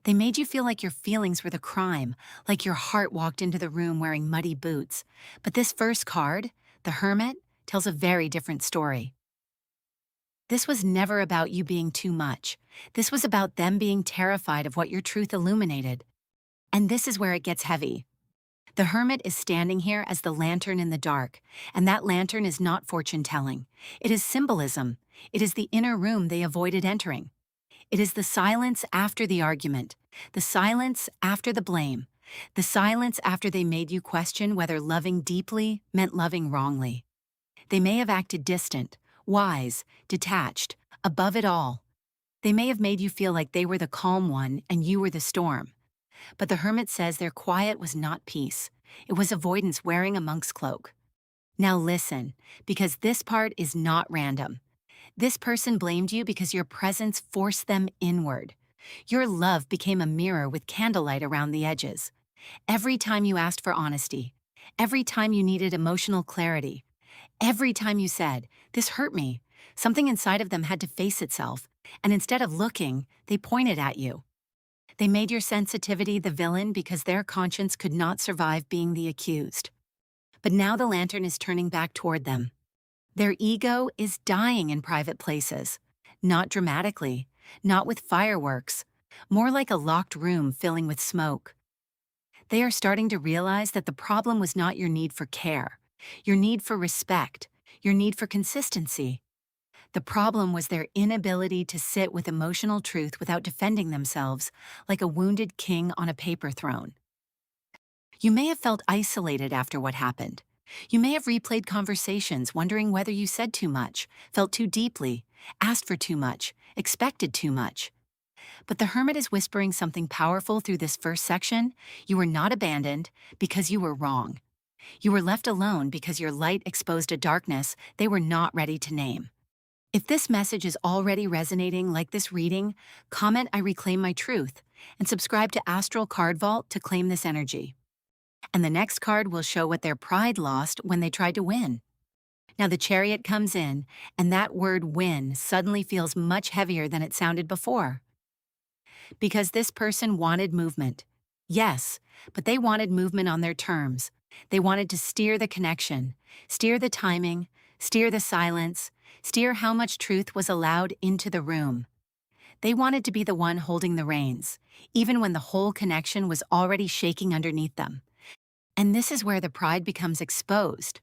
They made you feel like your feelings were the crime, like your heart walked into the room wearing muddy boots. But this first card, the Hermit, tells a very different story. This was never about you being too much. This was about them being terrified of what your truth illuminated. And this is where it gets heavy. The Hermit is standing here as the lantern in the dark, and that lantern is not fortune-telling. It is symbolism. It is the inner room they avoided entering. It is the silence after the argument, the silence after the blame, the silence after they made you question whether loving deeply meant loving wrongly. They may have acted distant, wise, detached, above it all. They may have made you feel like they were the calm one and you were the storm. But the Hermit says their quiet was not peace. It was avoidance wearing a monk's cloak. Now listen, because this part is not random. This person blamed you because your presence forced them inward. Your love became a mirror with candlelight around the edges. Every time you asked for honesty, every time you needed emotional clarity, every time you said, "This hurt me," something inside of them had to face itself, and instead of looking, they pointed at you. They made your sensitivity the villain because their conscience could not survive being the accused. But now the lantern is turning back toward them. Their ego is dying in private places, not dramatically, not with fireworks, more like a locked room filling with smoke. They are starting to realize that the problem was not your need for care, your need for respect, your need for consistency. The problem was their inability to sit with emotional truth without defending themselves, like a wounded king on a paper throne. You may have felt isolated after what happened. You may have replayed conversations wondering whether you said too much, felt too deeply, asked for too much, expected too much. But the Hermit is whispering something powerful through this first section. You were not abandoned because you were wrong. You were left alone because your light exposed a darkness they were not ready to name. If this message is already resonating like this reading, comment "I reclaim my truth" and subscribe to Astral Card Vault to claim this energy. And the next card will show what their pride lost when they tried to win. Now the Chariot comes in, and that word "win" suddenly feels much heavier than it sounded before. Because this person wanted movement. Yes, but they wanted movement on their terms. They wanted to steer the connection, steer the timing, steer the silence, steer how much truth was allowed into the room. They wanted to be the one holding the reins, even when the whole connection was already shaking underneath them. And this is where the pride becomes exposed.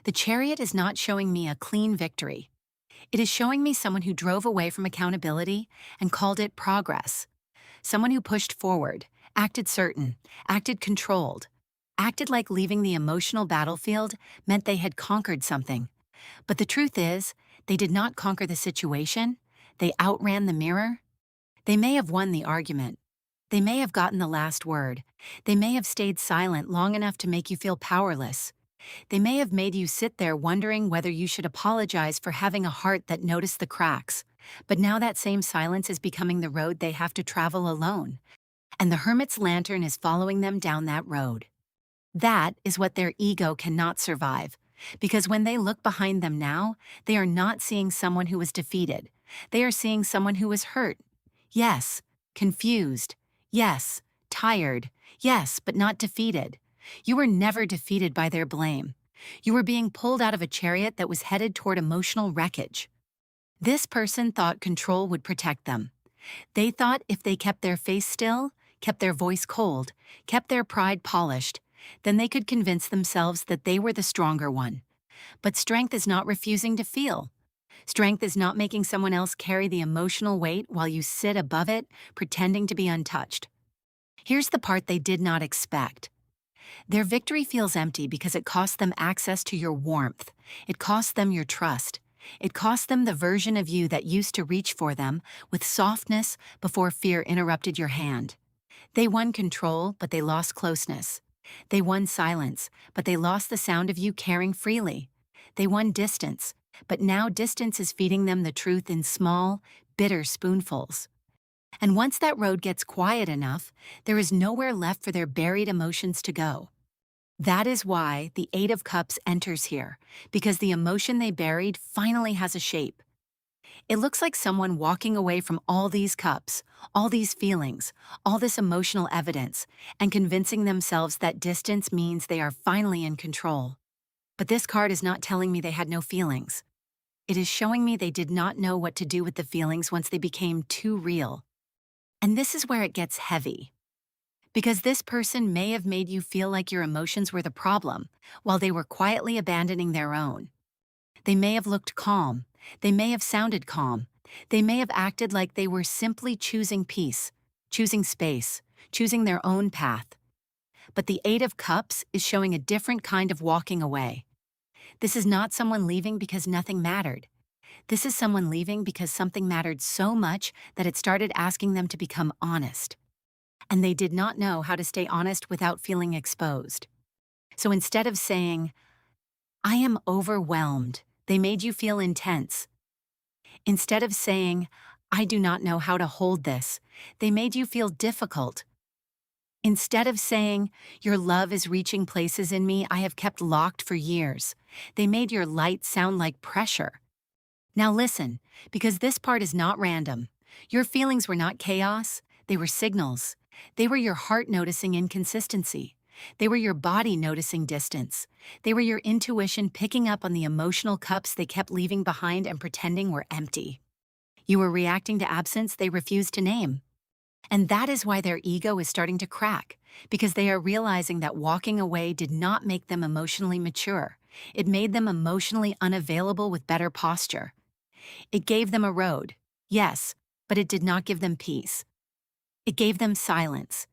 The Chariot is not showing me a clean victory. It is showing me someone who drove away from accountability and called it progress. Someone who pushed forward, acted certain, acted controlled, acted like leaving the emotional battlefield meant they had conquered something. But the truth is, they did not conquer the situation. They outran the mirror. They may have won the argument. They may have gotten the last word. They may have stayed silent long enough to make you feel powerless. They may have made you sit there wondering whether you should apologize for having a heart that noticed the cracks. But now that same silence is becoming the road they have to travel alone. And the Hermit's lantern is following them down that road. That is what their ego cannot survive. Because when they look behind them now, they are not seeing someone who was defeated. They are seeing someone who was hurt. Yes, confused. Yes, tired. Yes, but not defeated. You were never defeated by their blame. You were being pulled out of a chariot that was headed toward emotional wreckage. This person thought control would protect them. They thought if they kept their face still, kept their voice cold, kept their pride polished, then they could convince themselves that they were the stronger one. But strength is not refusing to feel. Strength is not making someone else carry the emotional weight while you sit above it, pretending to be untouched. Here's the part they did not expect. Their victory feels empty because it cost them access to your warmth. It cost them your trust. It cost them the version of you that used to reach for them with softness before fear interrupted your hand. They won control, but they lost closeness. They won silence, but they lost the sound of you caring freely. They won distance, but now distance is feeding them the truth in small, bitter spoonfuls. And once that road gets quiet enough, there is nowhere left for their buried emotions to go. That is why the Eight of Cups enters here, because the emotion they buried finally has a shape. It looks like someone walking away from all these cups, all these feelings, all this emotional evidence, and convincing themselves that distance means they are finally in control. But this card is not telling me they had no feelings. It is showing me they did not know what to do with the feelings once they became too real. And this is where it gets heavy. Because this person may have made you feel like your emotions were the problem, while they were quietly abandoning their own. They may have looked calm. They may have sounded calm. They may have acted like they were simply choosing peace, choosing space, choosing their own path. But the Eight of Cups is showing a different kind of walking away. This is not someone leaving because nothing mattered. This is someone leaving because something mattered so much that it started asking them to become honest. And they did not know how to stay honest without feeling exposed. So instead of saying, "I am overwhelmed," they made you feel intense. Instead of saying, "I do not know how to hold this," they made you feel difficult. Instead of saying, "Your love is reaching places in me I have kept locked for years," they made your light sound like pressure. Now listen, because this part is not random. Your feelings were not chaos, they were signals. They were your heart noticing inconsistency. They were your body noticing distance. They were your intuition picking up on the emotional cups they kept leaving behind and pretending were empty. You were reacting to absence they refused to name. And that is why their ego is starting to crack, because they are realizing that walking away did not make them emotionally mature. It made them emotionally unavailable with better posture. It gave them a road, yes, but it did not give them peace. It gave them silence,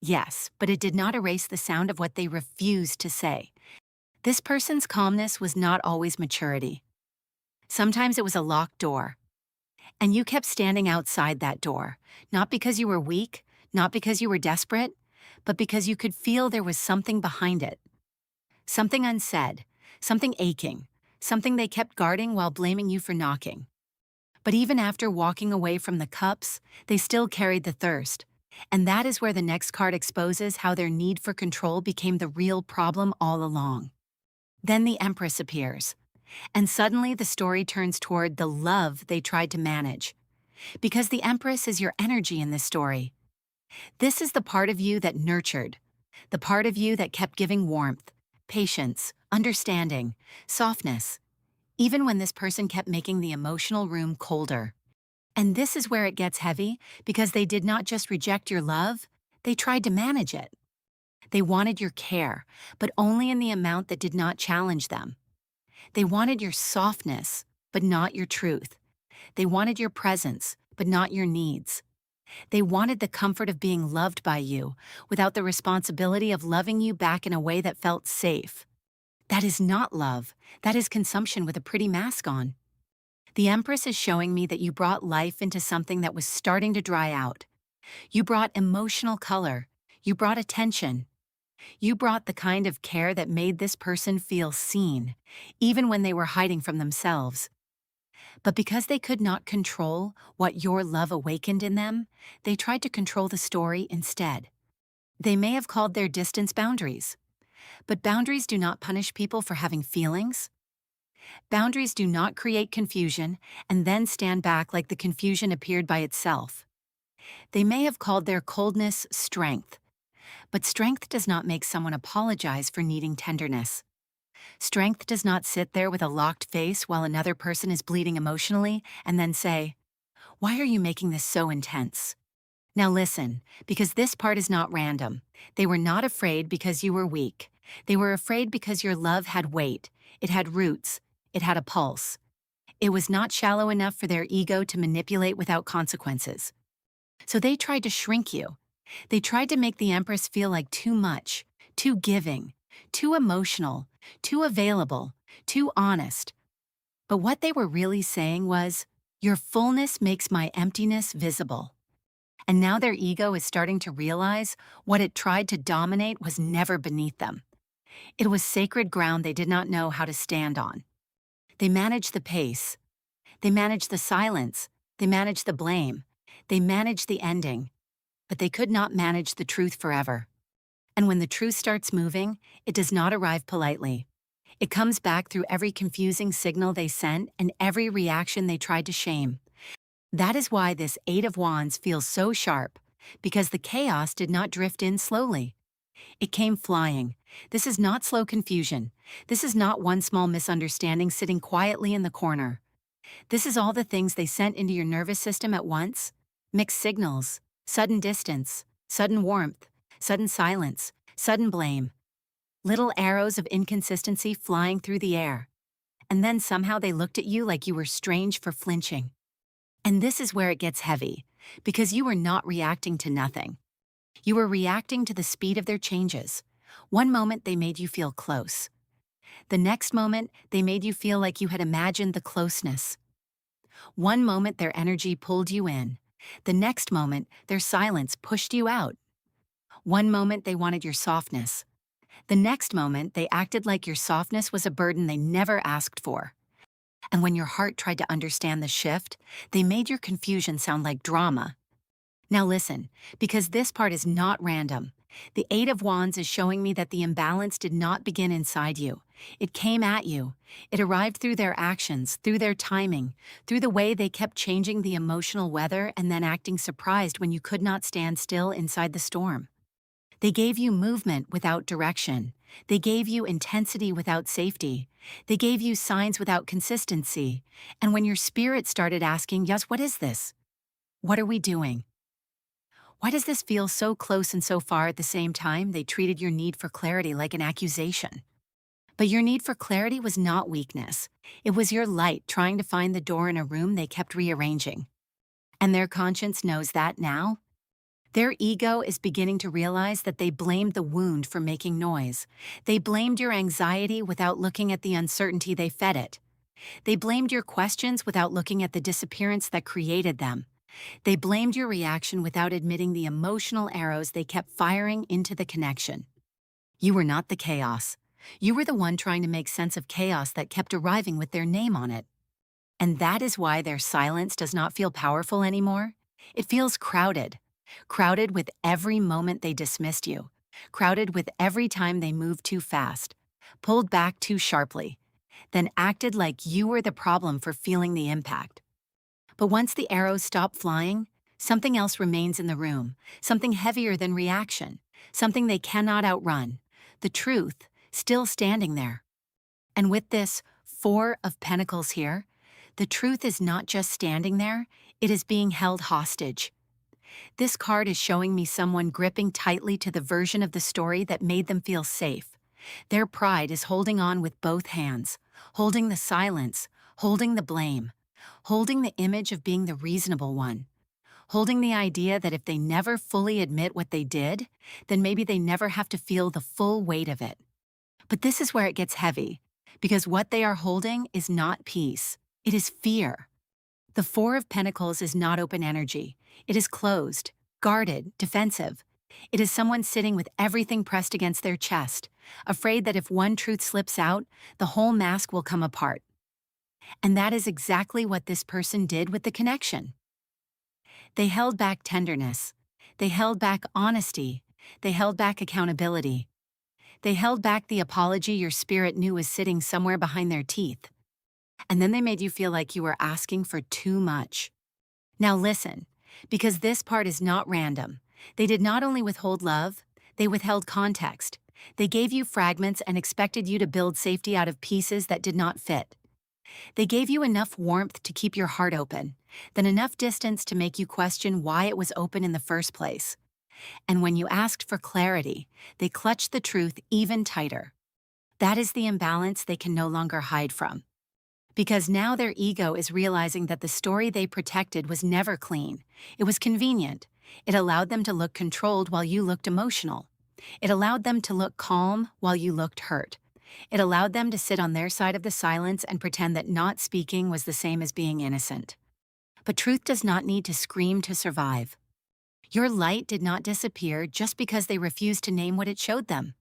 yes, but it did not erase the sound of what they refused to say. This person's calmness was not always maturity. Sometimes it was a locked door. And you kept standing outside that door, not because you were weak, not because you were desperate, but because you could feel there was something behind it. Something unsaid, something aching, something they kept guarding while blaming you for knocking. But even after walking away from the cups, they still carried the thirst. And that is where the next card exposes how their need for control became the real problem all along. Then the Empress appears. And suddenly the story turns toward the love they tried to manage. Because the Empress is your energy in this story. This is the part of you that nurtured, the part of you that kept giving warmth, patience, understanding, softness, even when this person kept making the emotional room colder. And this is where it gets heavy, because they did not just reject your love, they tried to manage it. They wanted your care, but only in the amount that did not challenge them. They wanted your softness, but not your truth. They wanted your presence, but not your needs. They wanted the comfort of being loved by you, without the responsibility of loving you back in a way that felt safe. That is not love. That is consumption with a pretty mask on. The Empress is showing me that you brought life into something that was starting to dry out. You brought emotional color. You brought attention. You brought the kind of care that made this person feel seen, even when they were hiding from themselves. But because they could not control what your love awakened in them, they tried to control the story instead. They may have called their distance boundaries. But boundaries do not punish people for having feelings. Boundaries do not create confusion and then stand back like the confusion appeared by itself. They may have called their coldness strength, but strength does not make someone apologize for needing tenderness. Strength does not sit there with a locked face while another person is bleeding emotionally and then say, "Why are you making this so intense?" Now listen, because this part is not random. They were not afraid because you were weak. They were afraid because your love had weight, it had roots, it had a pulse. It was not shallow enough for their ego to manipulate without consequences. So they tried to shrink you. They tried to make the Empress feel like too much, too giving, too emotional, too available, too honest. But what they were really saying was, "Your fullness makes my emptiness visible." And now their ego is starting to realize what it tried to dominate was never beneath them. It was sacred ground they did not know how to stand on. They managed the pace. They managed the silence. They managed the blame. They managed the ending. But they could not manage the truth forever. And when the truth starts moving, it does not arrive politely. It comes back through every confusing signal they sent and every reaction they tried to shame. That is why this Eight of Wands feels so sharp, because the chaos did not drift in slowly. It came flying. This is not slow confusion. This is not one small misunderstanding sitting quietly in the corner. This is all the things they sent into your nervous system at once. Mixed signals, sudden distance, sudden warmth, sudden silence, sudden blame. Little arrows of inconsistency flying through the air. And then somehow they looked at you like you were strange for flinching. And this is where it gets heavy, because you were not reacting to nothing. You were reacting to the speed of their changes. One moment they made you feel close. The next moment they made you feel like you had imagined the closeness. One moment their energy pulled you in. The next moment their silence pushed you out. One moment they wanted your softness. The next moment they acted like your softness was a burden they never asked for. And when your heart tried to understand the shift, they made your confusion sound like drama. Now listen, because this part is not random. The Eight of Wands is showing me that the imbalance did not begin inside you. It came at you. It arrived through their actions, through their timing, through the way they kept changing the emotional weather and then acting surprised when you could not stand still inside the storm. They gave you movement without direction. They gave you intensity without safety. They gave you signs without consistency. And when your spirit started asking, yes, what is this? What are we doing? Why does this feel so close and so far at the same time? They treated your need for clarity like an accusation. But your need for clarity was not weakness. It was your light trying to find the door in a room they kept rearranging. And their conscience knows that now. Their ego is beginning to realize that they blamed the wound for making noise. They blamed your anxiety without looking at the uncertainty they fed it. They blamed your questions without looking at the disappearance that created them. They blamed your reaction without admitting the emotional arrows they kept firing into the connection. You were not the chaos. You were the one trying to make sense of chaos that kept arriving with their name on it. And that is why their silence does not feel powerful anymore. It feels crowded. Crowded with every moment they dismissed you. Crowded with every time they moved too fast. Pulled back too sharply. Then acted like you were the problem for feeling the impact. But once the arrows stop flying, something else remains in the room, something heavier than reaction, something they cannot outrun, the truth still standing there. And with this Four of Pentacles here, the truth is not just standing there, it is being held hostage. This card is showing me someone gripping tightly to the version of the story that made them feel safe. Their pride is holding on with both hands, holding the silence, holding the blame. Holding the image of being the reasonable one. Holding the idea that if they never fully admit what they did, then maybe they never have to feel the full weight of it. But this is where it gets heavy, because what they are holding is not peace. It is fear. The Four of Pentacles is not open energy. It is closed, guarded, defensive. It is someone sitting with everything pressed against their chest, afraid that if one truth slips out, the whole mask will come apart. And that is exactly what this person did with the connection. They held back tenderness. They held back honesty. They held back accountability. They held back the apology your spirit knew was sitting somewhere behind their teeth. And then they made you feel like you were asking for too much. Now listen, because this part is not random. They did not only withhold love, they withheld context. They gave you fragments and expected you to build safety out of pieces that did not fit. They gave you enough warmth to keep your heart open, then enough distance to make you question why it was open in the first place. And when you asked for clarity, they clutched the truth even tighter. That is the imbalance they can no longer hide from. Because now their ego is realizing that the story they protected was never clean. It was convenient. It allowed them to look controlled while you looked emotional. It allowed them to look calm while you looked hurt. It allowed them to sit on their side of the silence and pretend that not speaking was the same as being innocent. But truth does not need to scream to survive. Your light did not disappear just because they refused to name what it showed them.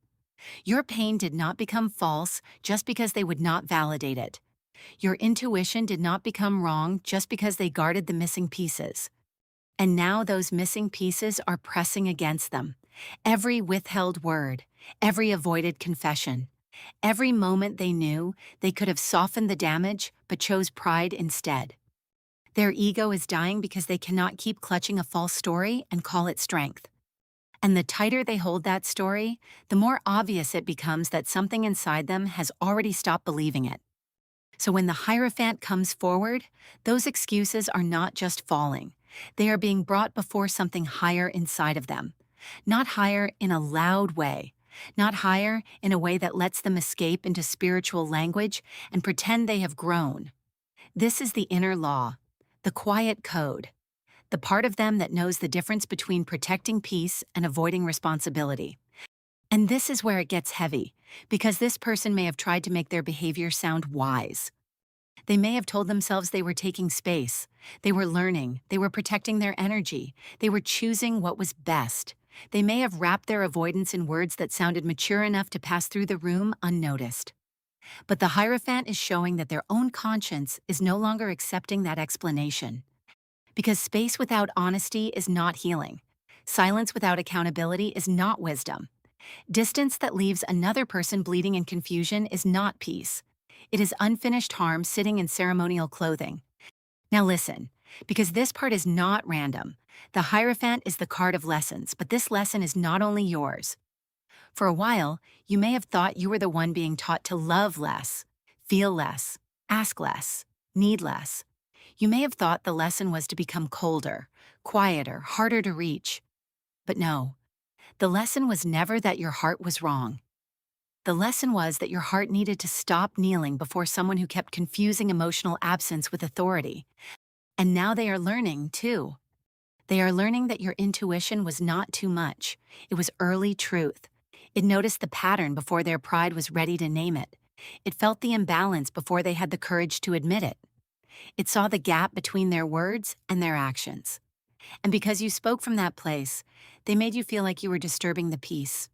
Your pain did not become false just because they would not validate it. Your intuition did not become wrong just because they guarded the missing pieces. And now those missing pieces are pressing against them. Every withheld word, every avoided confession, Every moment they knew they could have softened the damage but chose pride instead. Their ego is dying because they cannot keep clutching a false story and call it strength. And the tighter they hold that story, the more obvious it becomes that something inside them has already stopped believing it. So when the Hierophant comes forward, those excuses are not just falling. They are being brought before something higher inside of them. Not higher in a loud way. Not higher in a way that lets them escape into spiritual language and pretend they have grown. This is the inner law, the quiet code, the part of them that knows the difference between protecting peace and avoiding responsibility. And this is where it gets heavy, because this person may have tried to make their behavior sound wise. They may have told themselves they were taking space, they were learning, they were protecting their energy, they were choosing what was best. They may have wrapped their avoidance in words that sounded mature enough to pass through the room unnoticed. But the Hierophant is showing that their own conscience is no longer accepting that explanation. Because space without honesty is not healing. Silence without accountability is not wisdom. Distance that leaves another person bleeding in confusion is not peace. It is unfinished harm sitting in ceremonial clothing. Now listen, because this part is not random. The Hierophant is the card of lessons, but this lesson is not only yours. For a while, you may have thought you were the one being taught to love less, feel less, ask less, need less. You may have thought the lesson was to become colder, quieter, harder to reach. But no, the lesson was never that your heart was wrong. The lesson was that your heart needed to stop kneeling before someone who kept confusing emotional absence with authority. And now they are learning, too. They are learning that your intuition was not too much. It was early truth. It noticed the pattern before their pride was ready to name it. It felt the imbalance before they had the courage to admit it. It saw the gap between their words and their actions. And because you spoke from that place, they made you feel like you were disturbing the peace.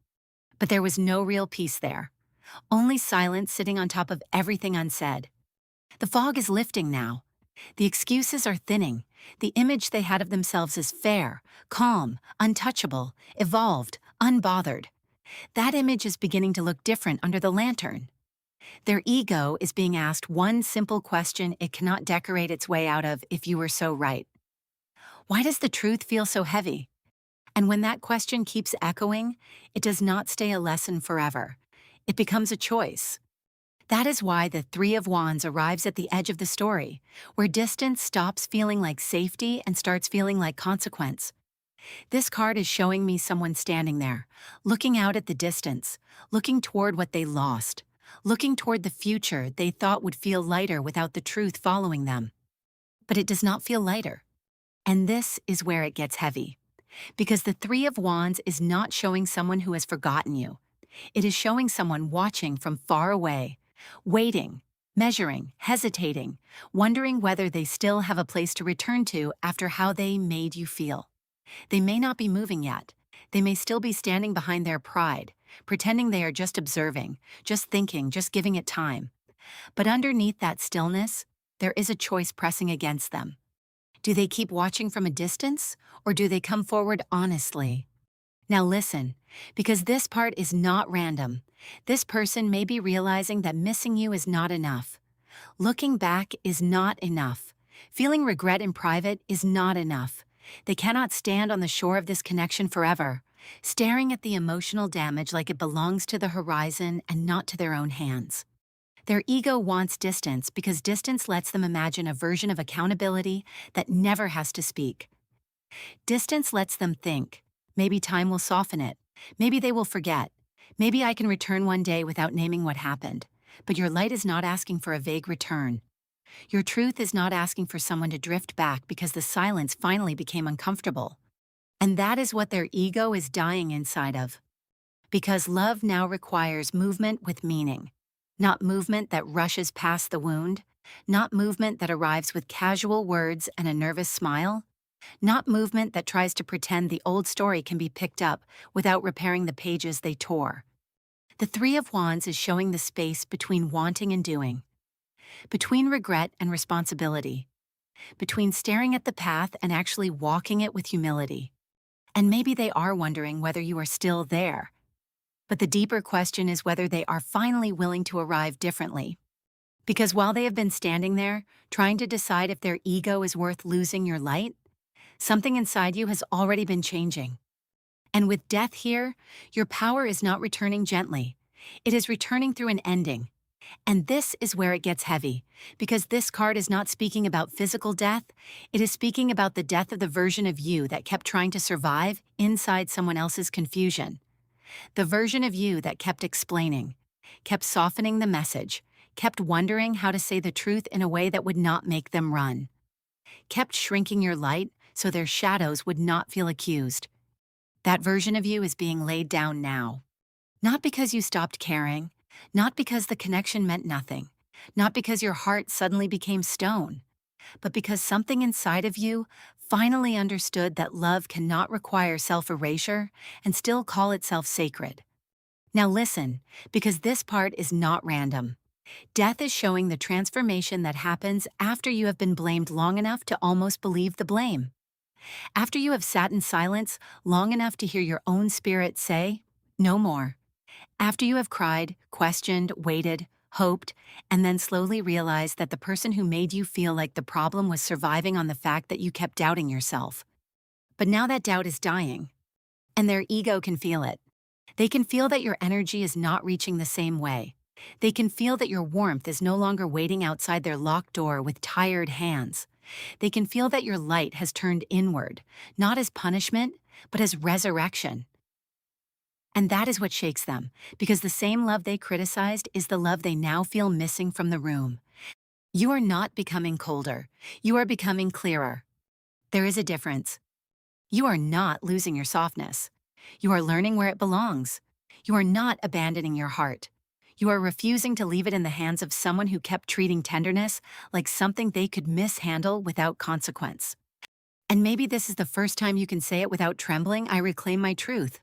But there was no real peace there. Only silence sitting on top of everything unsaid. The fog is lifting now. The excuses are thinning. The image they had of themselves is fair, calm, untouchable, evolved, unbothered. That image is beginning to look different under the lantern. Their ego is being asked one simple question it cannot decorate its way out of if you were so right. Why does the truth feel so heavy? And when that question keeps echoing, it does not stay a lesson forever. It becomes a choice. That is why the Three of Wands arrives at the edge of the story, where distance stops feeling like safety and starts feeling like consequence. This card is showing me someone standing there, looking out at the distance, looking toward what they lost, looking toward the future they thought would feel lighter without the truth following them. But it does not feel lighter. And this is where it gets heavy. Because the Three of Wands is not showing someone who has forgotten you. It is showing someone watching from far away, waiting, measuring, hesitating, wondering whether they still have a place to return to after how they made you feel. They may not be moving yet. They may still be standing behind their pride, pretending they are just observing, just thinking, just giving it time. But underneath that stillness, there is a choice pressing against them. Do they keep watching from a distance, or do they come forward honestly? Now listen, because this part is not random. This person may be realizing that missing you is not enough. Looking back is not enough. Feeling regret in private is not enough. They cannot stand on the shore of this connection forever, staring at the emotional damage like it belongs to the horizon and not to their own hands. Their ego wants distance because distance lets them imagine a version of accountability that never has to speak. Distance lets them think, maybe time will soften it, maybe they will forget, maybe I can return one day without naming what happened. But your light is not asking for a vague return. Your truth is not asking for someone to drift back because the silence finally became uncomfortable. And that is what their ego is dying inside of. Because love now requires movement with meaning. Not movement that rushes past the wound. Not movement that arrives with casual words and a nervous smile. Not movement that tries to pretend the old story can be picked up without repairing the pages they tore. The Three of Wands is showing the space between wanting and doing. Between regret and responsibility. Between staring at the path and actually walking it with humility. And maybe they are wondering whether you are still there. But the deeper question is whether they are finally willing to arrive differently. Because while they have been standing there, trying to decide if their ego is worth losing your light, something inside you has already been changing. And with death here, your power is not returning gently. It is returning through an ending. And this is where it gets heavy, because this card is not speaking about physical death, it is speaking about the death of the version of you that kept trying to survive inside someone else's confusion. The version of you that kept explaining, kept softening the message, kept wondering how to say the truth in a way that would not make them run, kept shrinking your light so their shadows would not feel accused. That version of you is being laid down now. Not because you stopped caring, not because the connection meant nothing, not because your heart suddenly became stone, but because something inside of you finally understood that love cannot require self-erasure and still call itself sacred. Now listen, because this part is not random. Death is showing the transformation that happens after you have been blamed long enough to almost believe the blame. After you have sat in silence long enough to hear your own spirit say, "No more." After you have cried, questioned, waited, hoped, and then slowly realized that the person who made you feel like the problem was surviving on the fact that you kept doubting yourself. But now that doubt is dying, and their ego can feel it. They can feel that your energy is not reaching the same way. They can feel that your warmth is no longer waiting outside their locked door with tired hands. They can feel that your light has turned inward, not as punishment, but as resurrection. And that is what shakes them, because the same love they criticized is the love they now feel missing from the room. You are not becoming colder. You are becoming clearer. There is a difference. You are not losing your softness. You are learning where it belongs. You are not abandoning your heart. You are refusing to leave it in the hands of someone who kept treating tenderness like something they could mishandle without consequence. And maybe this is the first time you can say it without trembling, "I reclaim my truth."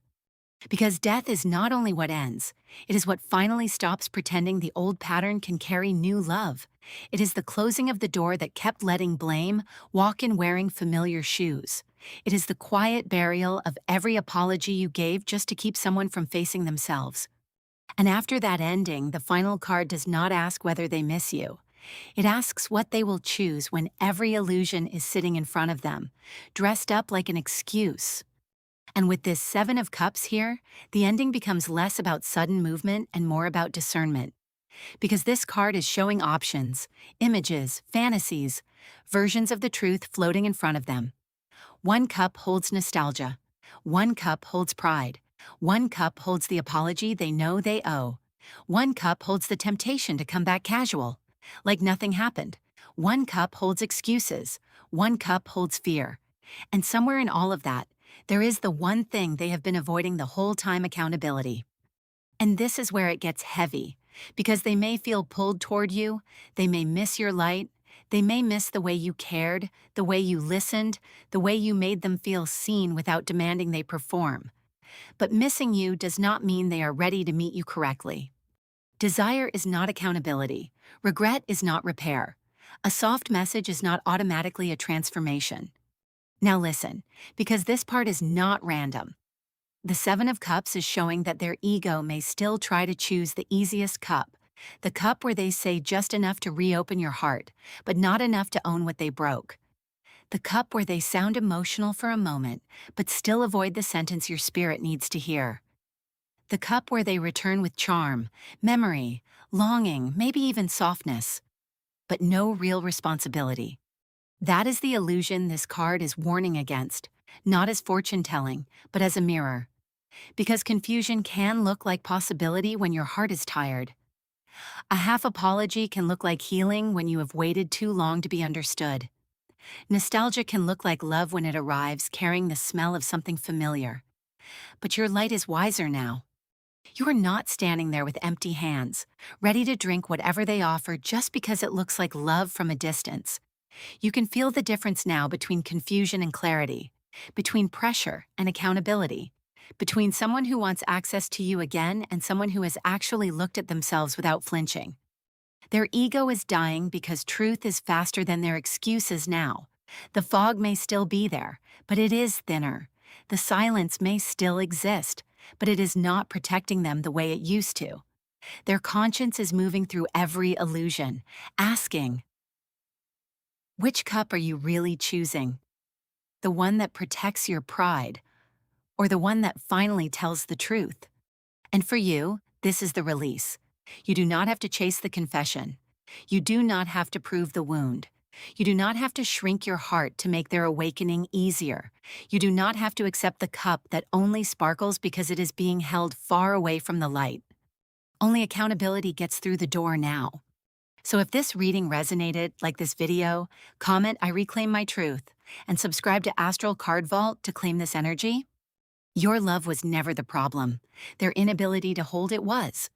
Because death is not only what ends, it is what finally stops pretending the old pattern can carry new love. It is the closing of the door that kept letting blame walk in wearing familiar shoes. It is the quiet burial of every apology you gave just to keep someone from facing themselves. And after that ending, the final card does not ask whether they miss you. It asks what they will choose when every illusion is sitting in front of them, dressed up like an excuse. And with this Seven of Cups here, the ending becomes less about sudden movement and more about discernment. Because this card is showing options, images, fantasies, versions of the truth floating in front of them. One cup holds nostalgia. One cup holds pride. One cup holds the apology they know they owe. One cup holds the temptation to come back casual, like nothing happened. One cup holds excuses. One cup holds fear. And somewhere in all of that, there is the one thing they have been avoiding the whole time: accountability. And this is where it gets heavy, because they may feel pulled toward you, they may miss your light, they may miss the way you cared, the way you listened, the way you made them feel seen without demanding they perform. But missing you does not mean they are ready to meet you correctly. Desire is not accountability. Regret is not repair. A soft message is not automatically a transformation. Now listen, because this part is not random. The Seven of Cups is showing that their ego may still try to choose the easiest cup, the cup where they say just enough to reopen your heart, but not enough to own what they broke. The cup where they sound emotional for a moment, but still avoid the sentence your spirit needs to hear. The cup where they return with charm, memory, longing, maybe even softness, but no real responsibility. That is the illusion this card is warning against, not as fortune-telling, but as a mirror. Because confusion can look like possibility when your heart is tired. A half apology can look like healing when you have waited too long to be understood. Nostalgia can look like love when it arrives carrying the smell of something familiar. But your light is wiser now. You are not standing there with empty hands, ready to drink whatever they offer just because it looks like love from a distance. You can feel the difference now between confusion and clarity, between pressure and accountability, between someone who wants access to you again and someone who has actually looked at themselves without flinching. Their ego is dying because truth is faster than their excuses now. The fog may still be there, but it is thinner. The silence may still exist, but it is not protecting them the way it used to. Their conscience is moving through every illusion, asking, which cup are you really choosing? The one that protects your pride, or the one that finally tells the truth? And for you, this is the release. You do not have to chase the confession. You do not have to prove the wound. You do not have to shrink your heart to make their awakening easier. You do not have to accept the cup that only sparkles because it is being held far away from the light. Only accountability gets through the door now. So if this reading resonated, like this video, comment "I reclaim my truth" and subscribe to Astral Card Vault to claim this energy. Your love was never the problem. Their inability to hold it was.